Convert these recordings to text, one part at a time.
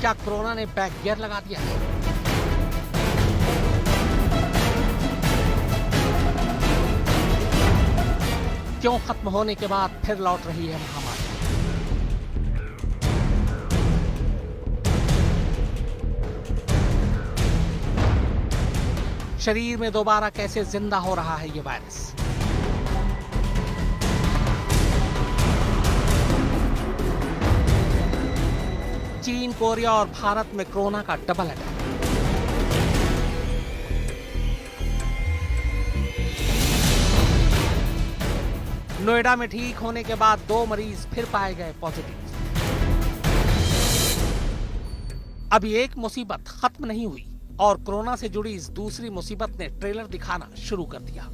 क्या कोरोना ने back gear लगा दिया है? क्यों खत्म होने के बाद फिर लौट रही है महामारी? शरीर में दोबारा कैसे जिंदा हो रहा है ये वायरस? चीन, कोरिया और भारत में कोरोना का डबल अटैक। नोएडा में ठीक होने के बाद 2 मरीज फिर पाए गए पॉजिटिव। अभी एक मुसीबत खत्म नहीं हुई और कोरोना से जुड़ी इस दूसरी मुसीबत ने ट्रेलर दिखाना शुरू कर दिया।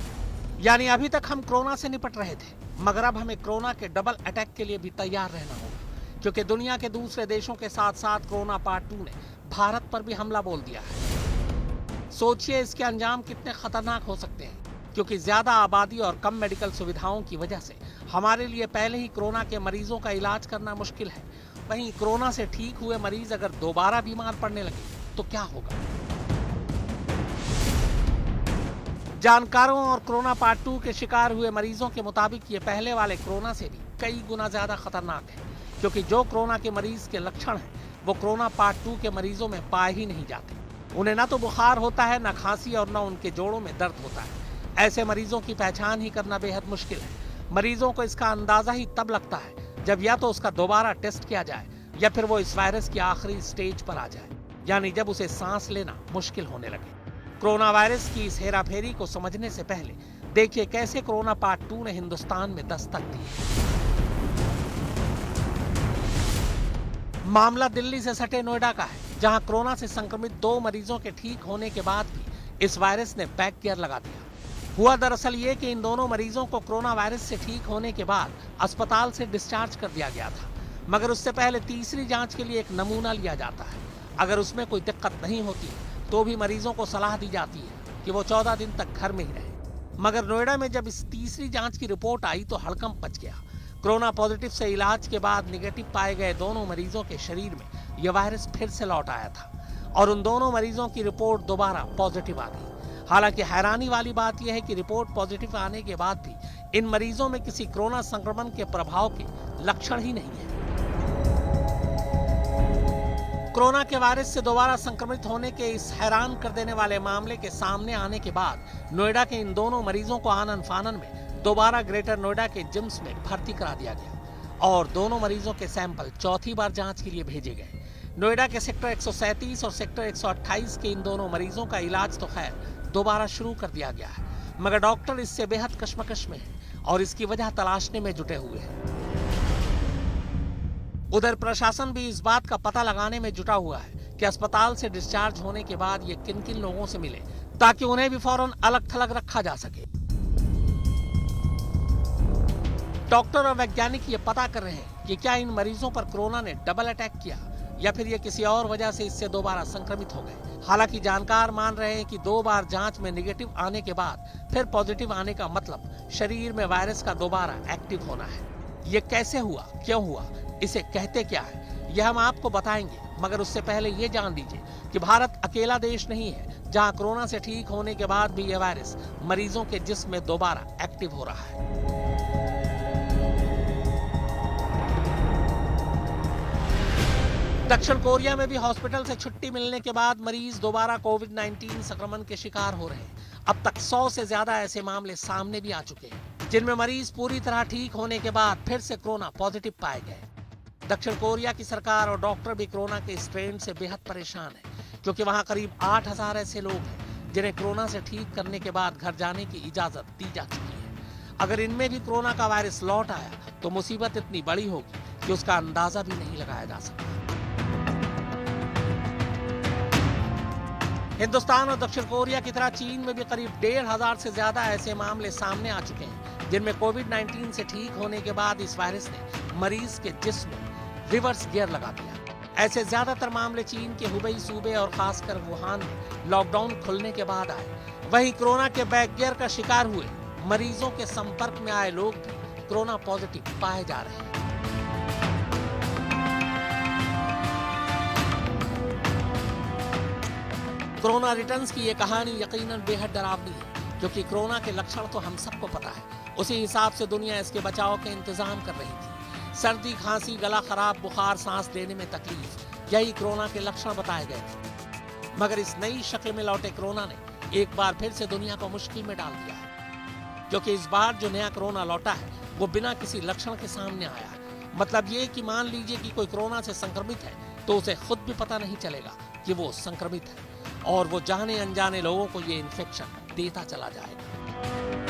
यानी अभी तक हम कोरोना से निपट रहे थे, मगर अब हमें कोरोना के डबल अटैक के लिए भी तैयार रहना होगा, क्योंकि दुनिया के दूसरे देशों के साथ साथ कोरोना पार्ट 2 ने भारत पर भी हमला बोल दिया है। सोचिए इसके अंजाम कितने खतरनाक हो सकते हैं, क्योंकि ज्यादा आबादी और कम मेडिकल सुविधाओं की वजह से हमारे लिए पहले ही कोरोना के मरीजों का इलाज करना मुश्किल है। वहीं कोरोना से ठीक हुए मरीज अगर दोबारा बीमार पड़ने लगे तो क्या होगा? जानकारों और कोरोना पार्ट 2 के शिकार हुए मरीजों के मुताबिक ये पहले वाले कोरोना से भी कई गुना ज्यादा खतरनाक है, क्योंकि जो कोरोना के मरीज के लक्षण हैं वो कोरोना पार्ट 2 के मरीजों में पाए ही नहीं जाते। उन्हें ना तो बुखार होता है, ना खांसी और ना उनके जोड़ों में दर्द होता है। ऐसे मरीजों की पहचान ही करना बेहद मुश्किल है। मरीजों को इसका अंदाजा ही तब लगता है जब या तो उसका दोबारा टेस्ट किया जाए या फिर वो इस वायरस की आखिरी स्टेज पर आ जाए, यानी जब उसे सांस लेना मुश्किल होने लगे। कोरोना वायरस की इस हेराफेरी को समझने से पहले देखिए कैसे कोरोना पार्ट 2 ने हिंदुस्तान में दस्तक दी। मामला दिल्ली से सटे नोएडा का है, जहां कोरोना से संक्रमित 2 मरीजों के ठीक होने के बाद भी इस वायरस ने बैक गियर लगा दिया। हुआ दरअसल ये कि इन दोनों मरीजों को कोरोना वायरस से ठीक होने के बाद अस्पताल से डिस्चार्ज कर दिया गया था, मगर उससे पहले तीसरी जांच के लिए एक नमूना लिया जाता है। अगर उसमें कोई दिक्कत नहीं होती तो भी मरीजों को सलाह दी जाती है कि वो 14 दिन तक घर में ही रहें। मगर नोएडा में जब इस तीसरी जांच की रिपोर्ट आई तो हड़कंप मच गया। कोरोना पॉजिटिव से इलाज के बाद निगेटिव पाए गए दोनों मरीजों के शरीर में यह वायरस फिर से लौट आया था और उन दोनों मरीजों की रिपोर्ट दोबारा पॉजिटिव आ गई। हालांकि हैरानी वाली बात यह है कि रिपोर्ट पॉजिटिव आने के बाद भी इन मरीजों में किसी कोरोना संक्रमण के प्रभाव के लक्षण ही नहीं है। कोरोना के वायरस से दोबारा संक्रमित होने के इस हैरान कर देने वाले मामले के सामने आने के बाद नोएडा के इन दोनों मरीजों को आनन फानन में दोबारा ग्रेटर नोएडा के जिम्स में भर्ती करा दिया गया और दोनों मरीजों के सैंपल चौथी बार जांच के लिए भेजे गए। नोएडा के सेक्टर 137 और सेक्टर 128 के इन दोनों मरीजों का इलाज तो खैर दोबारा शुरू कर दिया गया है, मगर डॉक्टर इससे बेहद कश्मकश में हैं और इसकी वजह तलाशने में जुटे हुए हैं। उधर प्रशासन भी इस बात का पता लगाने में जुटा हुआ है कि अस्पताल से डिस्चार्ज होने के बाद ये किन-किन लोगों से मिले, ताकि उन्हें भी फौरन अलग-थलग रखा जा सके। डॉक्टर और वैज्ञानिक ये पता कर रहे हैं कि क्या इन मरीजों पर कोरोना ने डबल अटैक किया या फिर ये किसी और वजह से इससे दोबारा संक्रमित हो गए। हालांकि जानकार मान रहे हैं कि 2 बार जांच में निगेटिव आने के बाद फिर पॉजिटिव आने का मतलब शरीर में वायरस का दोबारा एक्टिव होना है। ये कैसे हुआ, क्यों हुआ, इसे कहते क्या है, यह हम आपको बताएंगे, मगर उससे पहले ये जान लीजिए कि भारत अकेला देश नहीं है जहां कोरोना से ठीक होने के बाद भी यह वायरस मरीजों के जिस्म में दोबारा एक्टिव हो रहा है। दक्षिण कोरिया में भी हॉस्पिटल से छुट्टी मिलने के बाद मरीज दोबारा कोविड-19 संक्रमण के शिकार हो रहे हैं। अब तक 100 से ज्यादा ऐसे मामले सामने भी आ चुके हैं, जिनमें मरीज पूरी तरह ठीक होने के बाद फिर से कोरोना पॉजिटिव पाए गए। दक्षिण कोरिया की सरकार और डॉक्टर भी कोरोना के स्ट्रेन से बेहद परेशान है, क्योंकि वहां करीब 8000 ऐसे लोग हैं जिन्हें कोरोना से ठीक करने के बाद घर जाने की इजाजत दी जा चुकी है। अगर इनमें भी कोरोना का वायरस लौट आया तो मुसीबत इतनी बड़ी होगी कि उसका अंदाजा भी नहीं लगाया जा सकता। हिंदुस्तान और दक्षिण कोरिया की तरह चीन में भी करीब 1500 से ज्यादा ऐसे मामले सामने आ चुके हैं, जिनमें कोविड-19 से ठीक होने के बाद इस वायरस ने मरीज के जिस्म में रिवर्स गियर लगा दिया। ऐसे ज्यादातर मामले चीन के हुबई सूबे और खासकर वुहान में लॉकडाउन खुलने के बाद आए। वहीं कोरोना के बैक गियर का शिकार हुए मरीजों के संपर्क में आए लोग भी कोरोना पॉजिटिव पाए जा रहे हैं। कोरोना रिटर्न्स की ये कहानी यकीनन बेहद डरावनी है, क्योंकि कोरोना के लक्षण तो हम सबको पता है। उसी हिसाब से दुनिया इसके बचाव के इंतजाम कर रही थी। सर्दी, खांसी, गला खराब, बुखार, सांस लेने में तकलीफ, यही कोरोना के लक्षण बताए गए थे। मगर इस नई शक्ल में लौटे कोरोना ने एक बार फिर से दुनिया को मुश्किल में डाल दिया है, क्योंकि इस बार जो नया कोरोना लौटा है वो बिना किसी लक्षण के सामने आया है। मतलब ये कि मान लीजिए कि कोई कोरोना से संक्रमित है तो उसे खुद भी पता नहीं चलेगा कि वो संक्रमित है, और वो जाने अनजाने लोगों को ये इन्फेक्शन देता चला जाएगा।